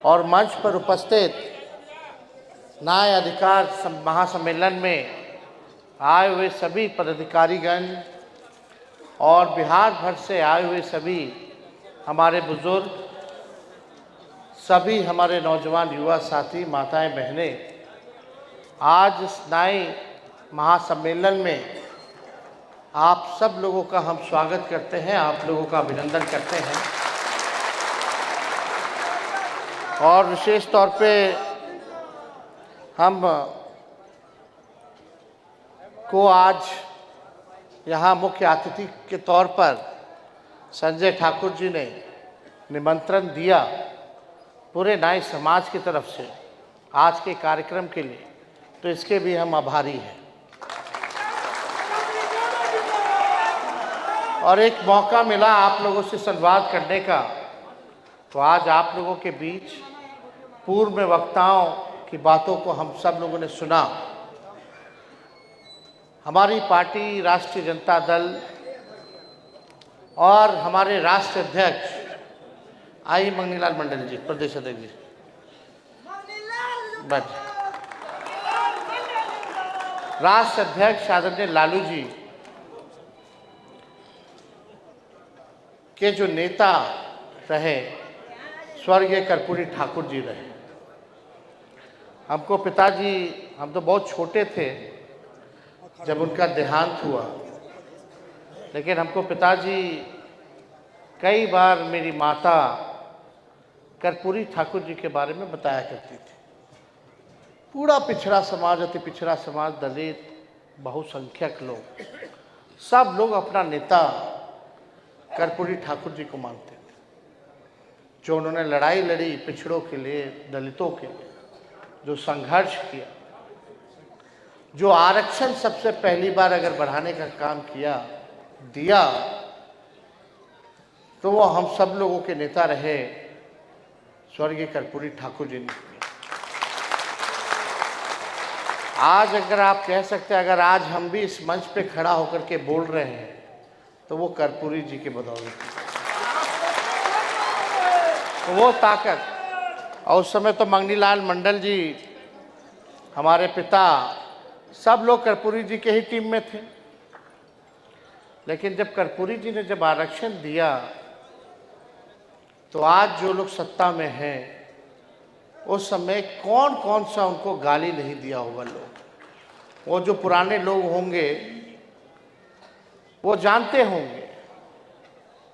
और मंच पर उपस्थित न्याय अधिकार महासम्मेलन में आए हुए सभी पदाधिकारीगण और बिहार भर से आए हुए सभी हमारे बुजुर्ग, सभी हमारे नौजवान युवा साथी, माताएं, बहनें, आज इस न्याय महासम्मेलन में आप सब लोगों का हम स्वागत करते हैं, आप लोगों का अभिनंदन करते हैं। और विशेष तौर पे हम को आज यहाँ मुख्य अतिथि के तौर पर संजय ठाकुर जी ने निमंत्रण दिया पूरे न्याय समाज की तरफ से आज के कार्यक्रम के लिए, तो इसके भी हम आभारी हैं। और एक मौका मिला आप लोगों से संवाद करने का, तो आज आप लोगों के बीच पूर्व में वक्ताओं की बातों को हम सब लोगों ने सुना। हमारी पार्टी राष्ट्रीय जनता दल और हमारे राष्ट्रीय अध्यक्ष आई मंगनीलाल मंडल जी, प्रदेश अध्यक्ष जी, राष्ट्र अध्यक्ष आदरणीय लालू जी के जो नेता रहे स्वर्गीय कर्पूरी ठाकुर जी रहे। हमको पिताजी, हम तो बहुत छोटे थे जब उनका देहांत हुआ, लेकिन हमको पिताजी कई बार मेरी माता कर्पूरी ठाकुर जी के बारे में बताया करती थी। पूरा पिछड़ा समाज, अति पिछड़ा समाज, दलित, बहुसंख्यक लोग, सब लोग अपना नेता कर्पूरी ठाकुर जी को मानते थे। जो उन्होंने लड़ाई लड़ी पिछड़ों के लिए, दलितों के लिए, जो संघर्ष किया, जो आरक्षण सबसे पहली बार अगर बढ़ाने का काम किया, दिया, तो वो हम सब लोगों के नेता रहे स्वर्गीय कर्पूरी ठाकुर जी ने। आज अगर आप कह सकते हैं, अगर आज हम भी इस मंच पे खड़ा होकर के बोल रहे हैं, तो वो कर्पूरी जी के बदौलत, तो वो ताकत। और उस समय तो मंगनीलाल मंडल जी, हमारे पिता, सब लोग कर्पूरी जी के ही टीम में थे। लेकिन जब कर्पूरी जी ने जब आरक्षण दिया, तो आज जो लोग सत्ता में हैं, उस समय कौन कौन सा उनको गाली नहीं दिया होगा लोग। वो जो पुराने लोग होंगे वो जानते होंगे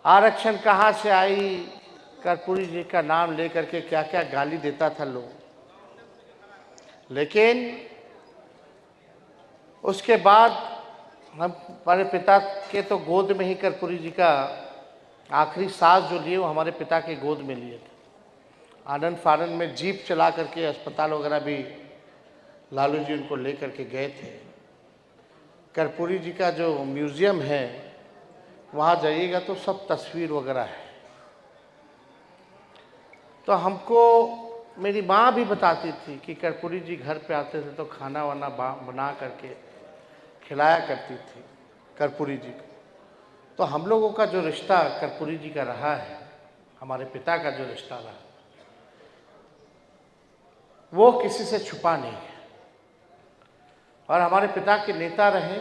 आरक्षण कहाँ से आई, कर्पूरी जी का नाम लेकर के क्या क्या गाली देता था लोग। लेकिन उसके बाद हम, हमारे पिता के तो गोद में ही कर्पूरी जी का आखिरी सांस जो लिए, वो हमारे पिता के गोद में लिए थे। आनंद फानन में जीप चला करके अस्पताल वगैरह भी लालू जी उनको लेकर के गए थे। कर्पूरी जी का जो म्यूज़ियम है, वहाँ जाइएगा तो सब तस्वीर वगैरह है। तो हमको मेरी माँ भी बताती थी कि कर्पूरी जी घर पे आते थे तो खाना वाना बना करके खिलाया करती थी कर्पूरी जी को। तो हम लोगों का जो रिश्ता कर्पूरी जी का रहा है, हमारे पिता का जो रिश्ता रहा, वो किसी से छुपा नहीं है। और हमारे पिता के नेता रहे,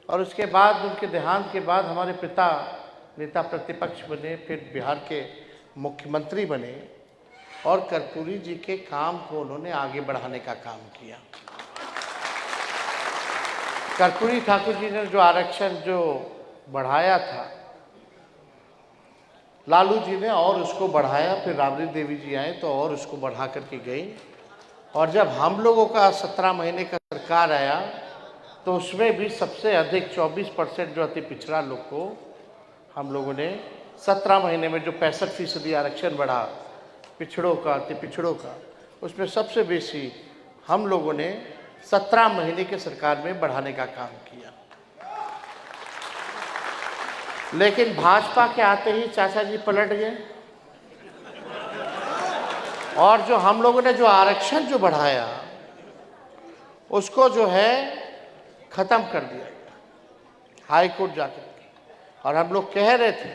और उसके बाद उनके देहांत के बाद हमारे पिता नेता प्रतिपक्ष बने, फिर बिहार के मुख्यमंत्री बने, और कर्पूरी जी के काम को उन्होंने आगे बढ़ाने का काम किया। कर्पूरी ठाकुर जी ने जो आरक्षण जो बढ़ाया था, लालू जी ने और उसको बढ़ाया, फिर राबड़ी देवी जी आए तो और उसको बढ़ा करके गई। और जब हम लोगों का 17 महीने का सरकार आया, तो उसमें भी सबसे अधिक 24% जो अति पिछड़ा लोग को हम लोगों ने 17 महीने में जो 65% आरक्षण बढ़ा पिछड़ों का, अति पिछड़ों का, उसमें सबसे बेसी हम लोगों ने 17 महीने के सरकार में बढ़ाने का काम किया। लेकिन भाजपा के आते ही चाचा जी पलट गए, और जो हम लोगों ने जो आरक्षण जो बढ़ाया, उसको जो है ख़त्म कर दिया हाई कोर्ट जाकर के। और हम लोग कह रहे थे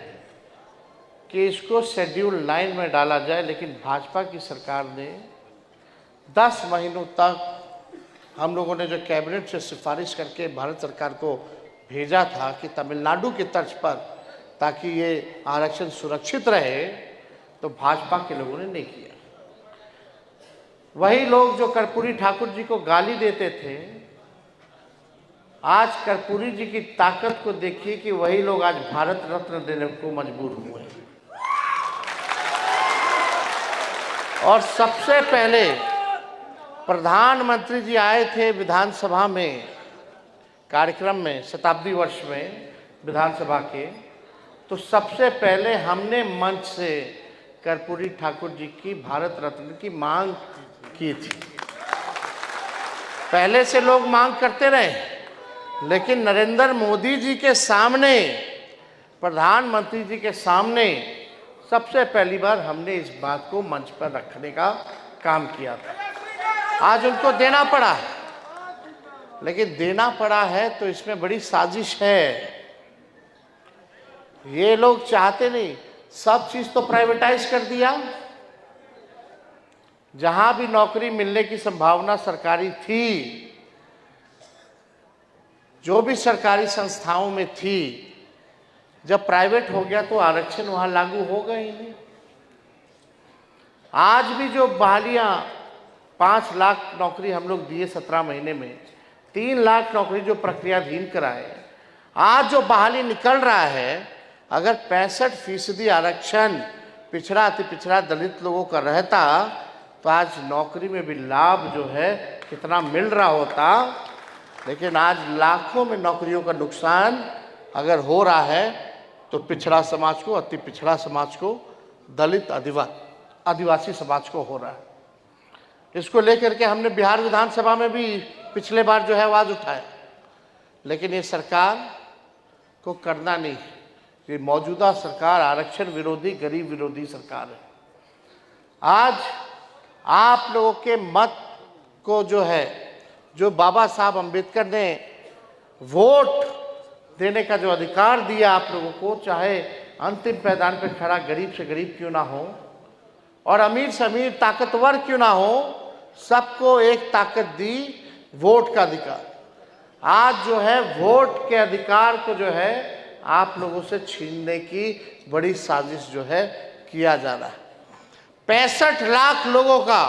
कि इसको शेड्यूल 9 में डाला जाए, लेकिन भाजपा की सरकार ने 10 महीनों तक हम लोगों ने जो कैबिनेट से सिफारिश करके भारत सरकार को भेजा था कि तमिलनाडु की तर्ज पर ताकि ये आरक्षण सुरक्षित रहे, तो भाजपा के लोगों ने नहीं किया। वही लोग जो कर्पूरी ठाकुर जी को गाली देते थे, आज कर्पूरी जी की ताकत को देखिए कि वही लोग आज भारत रत्न देने को मजबूर हुए हैं। और सबसे पहले प्रधानमंत्री जी आए थे विधानसभा में, कार्यक्रम में, शताब्दी वर्ष में विधानसभा के, तो सबसे पहले हमने मंच से कर्पूरी ठाकुर जी की भारत रत्न की मांग की थी। पहले से लोग मांग करते रहे, लेकिन नरेंद्र मोदी जी के सामने, प्रधानमंत्री जी के सामने सबसे पहली बार हमने इस बात को मंच पर रखने का काम किया था। आज उनको देना पड़ा, लेकिन देना पड़ा है तो इसमें बड़ी साजिश है। ये लोग चाहते नहीं, सब चीज तो प्राइवेटाइज कर दिया। जहां भी नौकरी मिलने की संभावना सरकारी थी, जो भी सरकारी संस्थाओं में थी, जब प्राइवेट हो गया तो आरक्षण वहां लागू होगा ही नहीं। आज भी जो बहालियां 5 लाख नौकरी हम लोग दिए 17 महीने में, 3 लाख नौकरी जो प्रक्रियाधीन कराए, आज जो बहाली निकल रहा है, अगर 65% आरक्षण पिछड़ा अति पिछड़ा दलित लोगों का रहता तो आज नौकरी में भी लाभ जो है कितना मिल रहा होता। लेकिन आज लाखों में नौकरियों का नुकसान अगर हो रहा है तो पिछड़ा समाज को, अति पिछड़ा समाज को, दलित आदिवासी समाज को हो रहा है। इसको लेकर के हमने बिहार विधानसभा में भी पिछले बार जो है आवाज उठाया, लेकिन ये सरकार को करना नहीं। ये मौजूदा सरकार आरक्षण विरोधी, गरीब विरोधी सरकार है। आज आप लोगों के मत को जो है, जो बाबा साहब अंबेडकर ने वोट देने का जो अधिकार दिया आप लोगों को, चाहे अंतिम पायदान पर खड़ा गरीब से गरीब क्यों ना हो और अमीर से अमीर ताकतवर क्यों ना हो, सबको एक ताकत दी, वोट का अधिकार। आज जो है वोट के अधिकार को जो है आप लोगों से छीनने की बड़ी साजिश जो है किया जा रहा है। 65 लाख लोगों का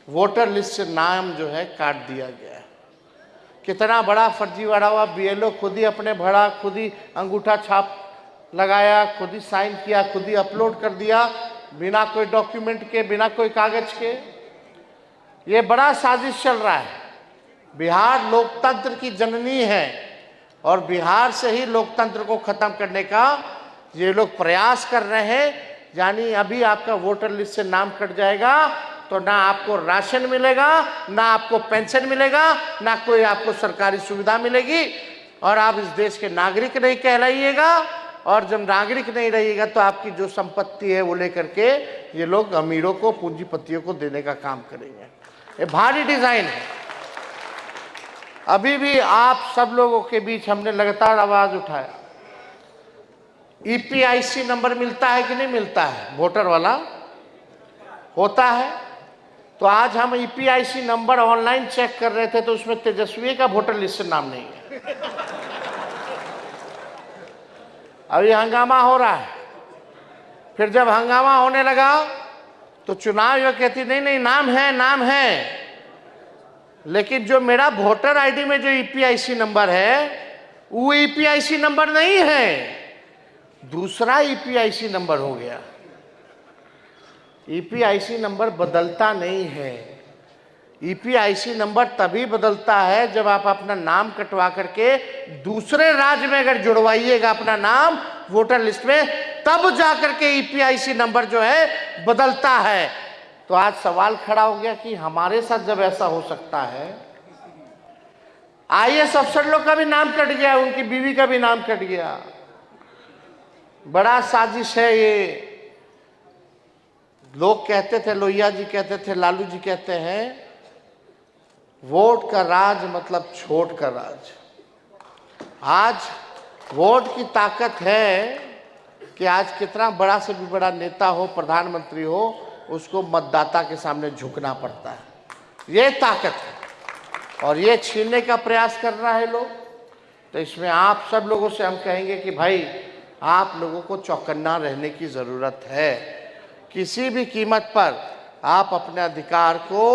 वोटर लिस्ट से नाम जो है काट दिया गया है। कितना बड़ा फर्जीवाड़ा हुआ। बीएलओ खुद ही अपने भरा, खुद ही अंगूठा छाप लगाया, खुद ही साइन किया, खुद ही अपलोड कर दिया, बिना कोई डॉक्यूमेंट के, बिना कोई कागज के। ये बड़ा साजिश चल रहा है। बिहार लोकतंत्र की जननी है और बिहार से ही लोकतंत्र को खत्म करने का ये लोग प्रयास कर रहे हैं। यानी अभी आपका वोटर लिस्ट से नाम कट जाएगा तो ना आपको राशन मिलेगा, ना आपको पेंशन मिलेगा, ना कोई आपको सरकारी सुविधा मिलेगी, और आप इस देश के नागरिक नहीं कहलाइएगा। और जब नागरिक नहीं रहिएगा तो आपकी जो संपत्ति है वो लेकर के ये लोग अमीरों को, पूंजीपतियों को देने का काम करेंगे। ये भारी डिजाइन है। अभी भी आप सब लोगों के बीच हमने लगातार आवाज उठाया, ईपीआईसी नंबर मिलता है कि नहीं मिलता है, वोटर वाला होता है। तो आज हम ईपीआईसी नंबर ऑनलाइन चेक कर रहे थे तो उसमें तेजस्वी का वोटर लिस्ट से नाम नहीं है। अभी हंगामा हो रहा है। फिर जब हंगामा होने लगा तो चुनाव आयोग कहती नहीं नहीं नाम है, नाम है, लेकिन जो मेरा वोटर आईडी में जो ईपीआईसी नंबर है वो ईपीआईसी नंबर नहीं है, दूसरा ईपीआईसी नंबर हो गया। ईपीआईसी नंबर बदलता नहीं है। ईपीआईसी नंबर तभी बदलता है जब आप अपना नाम कटवा करके दूसरे राज्य में अगर जुड़वाइएगा अपना नाम वोटर लिस्ट में, तब जाकर के ईपीआईसी नंबर जो है बदलता है। तो आज सवाल खड़ा हो गया कि हमारे साथ जब ऐसा हो सकता है, आईएएस अफसर लोग का भी नाम कट गया, उनकी बीवी का भी नाम कट गया। बड़ा साजिश है ये। लोग कहते थे, लोहिया जी कहते थे, लालू जी कहते हैं, वोट का राज मतलब छोट का राज। आज वोट की ताकत है कि आज कितना बड़ा से भी बड़ा नेता हो, प्रधानमंत्री हो, उसको मतदाता के सामने झुकना पड़ता है। ये ताकत है और ये छीनने का प्रयास कर रहा है लोग। तो इसमें आप सब लोगों से हम कहेंगे कि भाई आप लोगों को चौकन्ना रहने की ज़रूरत है। किसी भी कीमत पर आप अपने अधिकार को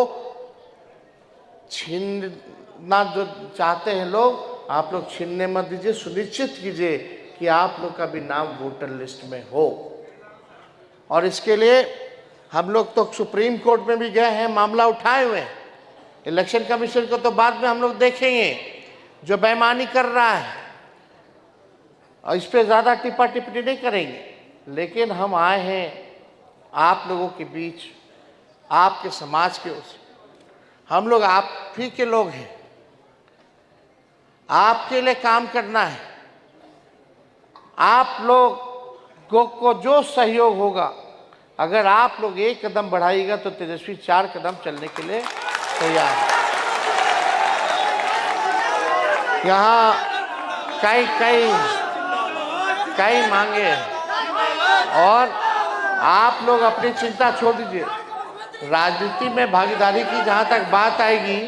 छीनना जो चाहते हैं लोग, आप लोग छीनने मत दीजिए। सुनिश्चित कीजिए कि आप लोग का भी नाम वोटर लिस्ट में हो। और इसके लिए हम लोग तो सुप्रीम कोर्ट में भी गए हैं, मामला उठाए हुए हैं। इलेक्शन कमीशन को तो बाद में हम लोग देखेंगे जो बेईमानी कर रहा है, और इस पर ज़्यादा टिप्पा टिप्पणी नहीं करेंगे। लेकिन हम आए हैं आप लोगों के बीच, आपके समाज के उस, हम लोग आप ही के लोग हैं, आपके लिए काम करना है। आप लोगों को जो सहयोग होगा, अगर आप लोग एक कदम बढ़ाइएगा तो तेजस्वी 4 कदम चलने के लिए तैयार है। यहाँ कई मांगे हैं और आप लोग अपनी चिंता छोड़ दीजिए। राजनीति में भागीदारी की जहाँ तक बात आएगी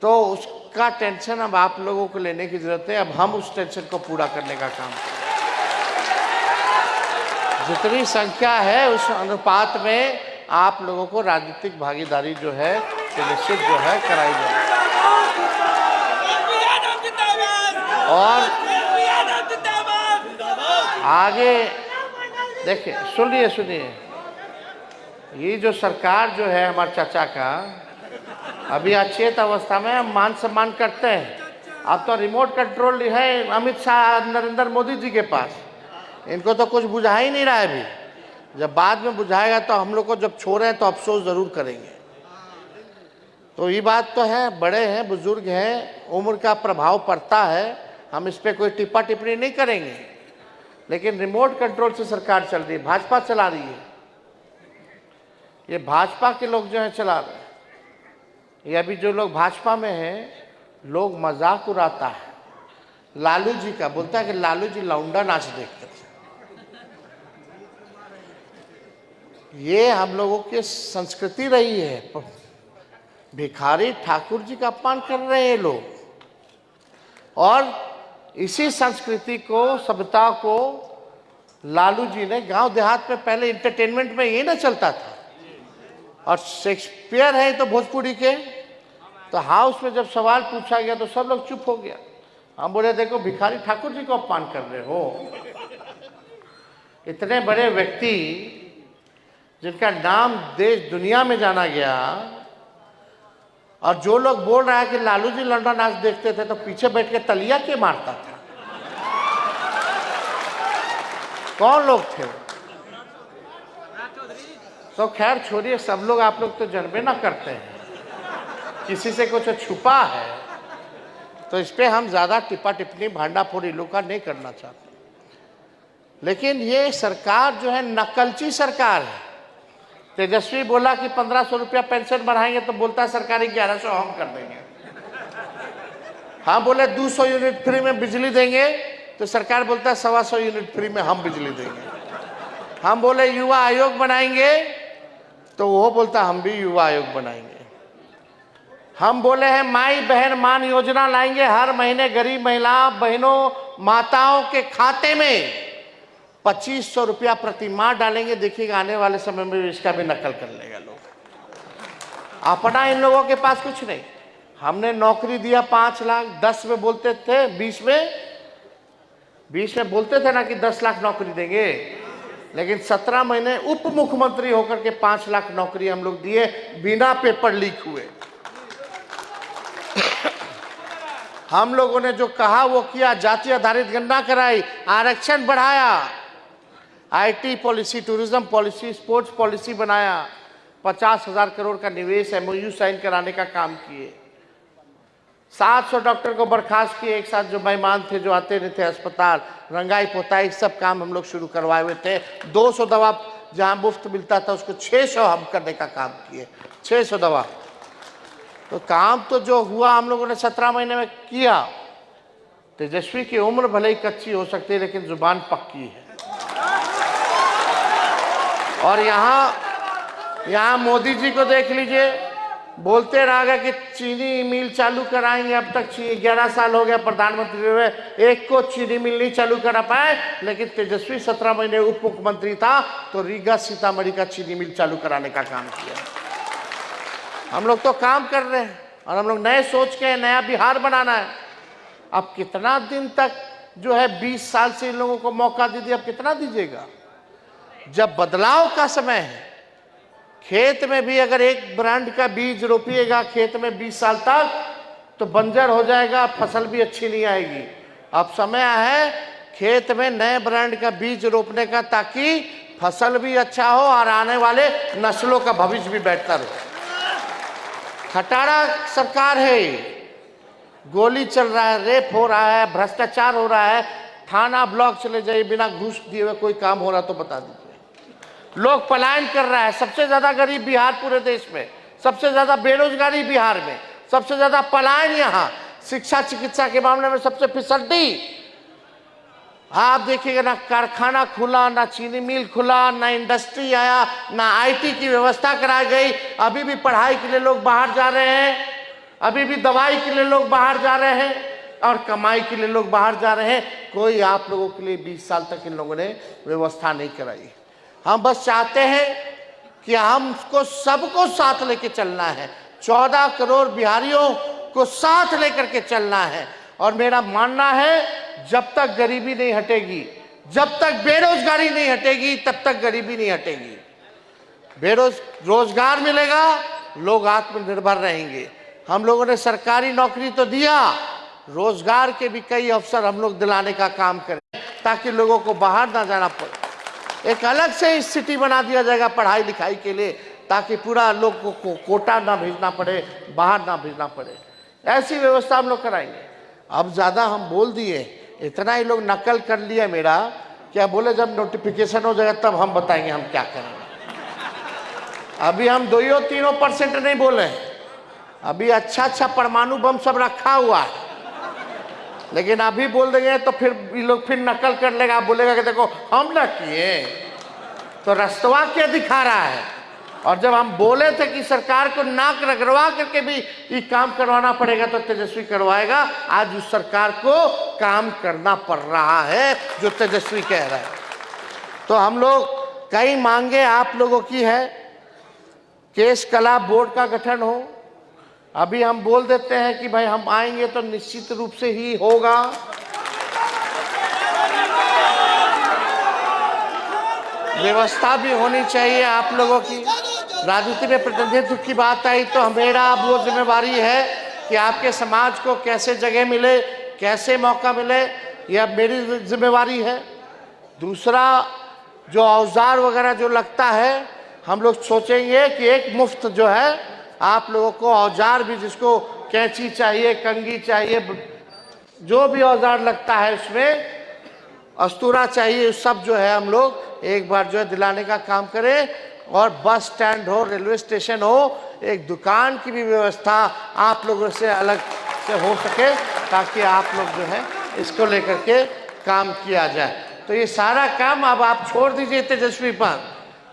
तो उसका टेंशन अब आप लोगों को लेने की जरूरत है। अब हम उस टेंशन को पूरा करने का काम करें। जितनी संख्या है उस अनुपात में आप लोगों को राजनीतिक भागीदारी जो है निश्चित जो है कराई जाए। और आगे देखिए, सुनिए, ये जो सरकार जो है हमारे चाचा का, अभी अचेत अवस्था में हम मान सम्मान करते हैं। अब तो रिमोट कंट्रोल है अमित शाह, नरेंद्र मोदी जी के पास। इनको तो कुछ बुझा ही नहीं रहा है अभी। जब बाद में बुझाएगा तो हम लोग को जब छोड़े हैं तो अफसोस ज़रूर करेंगे। तो ये बात तो है, बड़े हैं, बुजुर्ग हैं, उम्र का प्रभाव पड़ता है। हम इस पर कोई टिप्पा टिप्पणी नहीं करेंगे। लेकिन रिमोट कंट्रोल से सरकार चल रही है, भाजपा चला रही है। ये भाजपा के लोग जो हैं चला रहे हैं। ये अभी जो लोग भाजपा में हैं, लोग मजाक उड़ाता है लालू जी का, बोलता है कि लालू जी लौंडा नाच देखते थे। ये हम लोगों की संस्कृति रही है। भिखारी ठाकुर जी का अपमान कर रहे हैं लोग, और इसी संस्कृति को, सभ्यता को लालू जी ने गांव देहात में, पहले इंटरटेनमेंट में ये ना चलता था। और शेक्सपियर है तो भोजपुरी के, तो हाउस में जब सवाल पूछा गया तो सब लोग चुप हो गया। हम बोले देखो भिखारी ठाकुर जी को अपमान कर रहे हो। इतने बड़े व्यक्ति जिनका नाम देश दुनिया में जाना गया, और जो लोग बोल रहा है कि लालू जी लौंडा नाच देखते थे, तो पीछे बैठ के तलिया के मारता था। कौन लोग थे? तो खैर छोड़िए, सब लोग आप लोग तो जनबे ना करते हैं, किसी से कुछ छुपा है तो इस पे हम ज़्यादा टिप्पा टिप्पणी, भांडाफोड़ी लोग का नहीं करना चाहते। लेकिन ये सरकार जो है नकलची सरकार है। तेजस्वी बोला कि 1500 रुपया पेंशन बढ़ाएंगे तो बोलता है सरकारी 1100 हम कर देंगे। हाँ बोले 200 यूनिट फ्री में बिजली देंगे तो सरकार बोलता है 125 यूनिट फ्री में हम बिजली देंगे। हम बोले युवा आयोग बनाएंगे तो वो बोलता हम भी युवा आयोग बनाएंगे। हम बोले हैं माई बहन मान योजना लाएंगे, हर महीने गरीब महिला बहनों माताओं के खाते में 2500 रुपया प्रति माह डालेंगे। देखिएगा आने वाले समय में इसका भी नकल कर लेगा लोग। अपना इन लोगों के पास कुछ नहीं। हमने नौकरी दिया 5 लाख, 10 में बोलते थे, 20 में बोलते थे ना कि 10 लाख नौकरी देंगे, लेकिन 17 महीने उप मुख्यमंत्री होकर के 5 लाख नौकरी हम लोग दिए बिना पेपर लीक हुए। हम लोगों ने जो कहा वो किया, जाति आधारित गणना कराई, आरक्षण बढ़ाया, IT policy, tourism policy, sports policy बनाया, 50,000 करोड़ का निवेश एमओयू साइन कराने का काम किए, 700 डॉक्टर को बर्खास्त किए एक साथ जो बेईमान थे, जो आते नहीं थे अस्पताल, रंगाई पोताई सब काम हम लोग शुरू करवाए हुए थे। 200 दवा जहां मुफ्त मिलता था उसको 600 हम करने का काम किए, 600 दवा। तो काम तो जो हुआ हम लोगों ने 17 महीने में किया। तेजस्वी की उम्र भले ही कच्ची हो सकती है लेकिन जुबान पक्की है। और यहाँ मोदी जी को देख लीजिए, बोलते रहा कि चीनी मिल चालू कराएंगे। अब तक 11 साल हो गया प्रधानमंत्री हुए, एक को चीनी मिल नहीं चालू करा पाए। लेकिन तेजस्वी 17 महीने उप मुख्यमंत्री था तो रीगा सीतामढ़ी का चीनी मिल चालू कराने का काम किया। हम लोग तो काम कर रहे हैं और हम लोग नए सोच के नया बिहार बनाना है। अब कितना दिन तक जो है 20 साल से इन लोगों को मौका दीजिए, अब कितना दीजिएगा? जब बदलाव का समय है, खेत में भी अगर एक ब्रांड का बीज रोपिएगा खेत में 20 साल तक तो बंजर हो जाएगा, फसल भी अच्छी नहीं आएगी। अब समय है खेत में नए ब्रांड का बीज रोपने का, ताकि फसल भी अच्छा हो और आने वाले नस्लों का भविष्य भी बेहतर हो। खटारा सरकार है, गोली चल रहा है, रेप हो रहा है, भ्रष्टाचार हो रहा है, थाना ब्लॉक चले जाइए, बिना घूस दिए हुए कोई काम हो रहा तो बता दीजिए। लोग पलायन कर रहा है, सबसे ज्यादा गरीब बिहार पूरे देश में, सबसे ज्यादा बेरोजगारी बिहार में, सबसे ज्यादा पलायन यहाँ, शिक्षा चिकित्सा के मामले में सबसे फिसड्डी। आप देखिएगा ना कारखाना खुला, ना चीनी मिल खुला, ना इंडस्ट्री आया, ना आईटी की व्यवस्था कराई गई। अभी भी पढ़ाई के लिए लोग बाहर जा रहे हैं, अभी भी दवाई के लिए लोग बाहर जा रहे हैं और कमाई के लिए लोग बाहर जा रहे हैं। कोई आप लोगों के लिए 20 साल तक इन लोगों ने व्यवस्था नहीं कराई। हम बस चाहते हैं कि हमको सबको साथ लेके चलना है, 14 करोड़ बिहारियों को साथ लेकर के चलना है। और मेरा मानना है जब तक गरीबी नहीं हटेगी, जब तक बेरोजगारी नहीं हटेगी, तब तक गरीबी नहीं हटेगी। रोजगार मिलेगा, लोग आत्मनिर्भर रहेंगे। हम लोगों ने सरकारी नौकरी तो दिया, रोजगार के भी कई अवसर हम लोग दिलाने का काम करें ताकि लोगों को बाहर ना जाना पड़े। एक अलग से सिटी बना दिया जाएगा पढ़ाई लिखाई के लिए, ताकि पूरा लोग को कोटा ना भेजना पड़े, बाहर ना भेजना पड़े। ऐसी व्यवस्था हम लोग कराएंगे। अब ज़्यादा हम बोल दिए, इतना ही लोग नकल कर लिया मेरा, क्या बोले जब नोटिफिकेशन हो जाएगा तब हम बताएंगे हम क्या करेंगे। अभी हम 2-3% नहीं बोले, अभी अच्छा परमाणु बम सब रखा हुआ है, लेकिन अभी बोल देंगे तो फिर ये लोग फिर नकल कर लेगा, बोलेगा कि देखो हम ना किए, तो रस्तवा क्या दिखा रहा है। और जब हम बोले थे कि सरकार को नाक रगड़वा करके भी ये काम करवाना पड़ेगा तो तेजस्वी करवाएगा, आज उस सरकार को काम करना पड़ रहा है जो तेजस्वी कह रहा है। तो हम लोग कई मांगे आप लोगों की है, केस कला बोर्ड का गठन हो। अभी हम बोल देते हैं कि भाई हम आएंगे तो निश्चित रूप से ही होगा। व्यवस्था भी होनी चाहिए आप लोगों की। राजनीति में प्रतिनिधित्व की बात आई तो मेरा अब वो जिम्मेवारी है कि आपके समाज को कैसे जगह मिले, कैसे मौका मिले, यह मेरी जिम्मेवारी है। दूसरा, जो औजार वगैरह जो लगता है, हम लोग सोचेंगे कि एक मुफ्त जो है आप लोगों को औजार भी, जिसको कैंची चाहिए, कंघी चाहिए, जो भी औजार लगता है उसमें, अस्तूरा चाहिए, सब जो है हम लोग एक बार जो है दिलाने का काम करें। और बस स्टैंड हो, रेलवे स्टेशन हो, एक दुकान की भी व्यवस्था आप लोगों से अलग से हो सके, ताकि आप लोग जो है इसको लेकर के काम किया जाए। तो ये सारा काम अब आप छोड़ दीजिए तेजस्वी पर,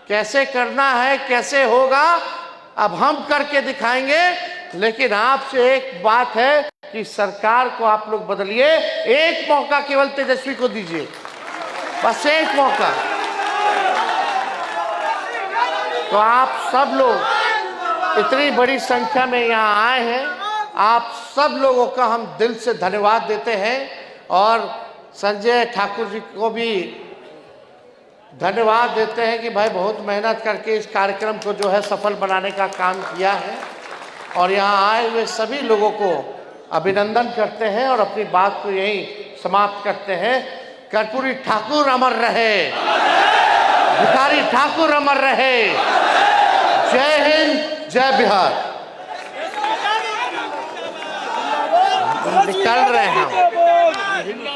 कैसे करना है, कैसे होगा अब हम करके दिखाएंगे। लेकिन आपसे एक बात है कि सरकार को आप लोग बदलिए, एक मौका केवल तेजस्वी को दीजिए, बस एक मौका। तो आप सब लोग इतनी बड़ी संख्या में यहाँ आए हैं, आप सब लोगों का हम दिल से धन्यवाद देते हैं। और संजय ठाकुर जी को भी धन्यवाद देते हैं कि भाई बहुत मेहनत करके इस कार्यक्रम को जो है सफल बनाने का काम किया है। और यहाँ आए हुए सभी लोगों को अभिनंदन करते हैं और अपनी बात को यहीं समाप्त करते हैं। कर्पूरी ठाकुर अमर रहे, भिखारी ठाकुर अमर रहे। जय हिंद, जय बिहार। निकल रहे हैं हम।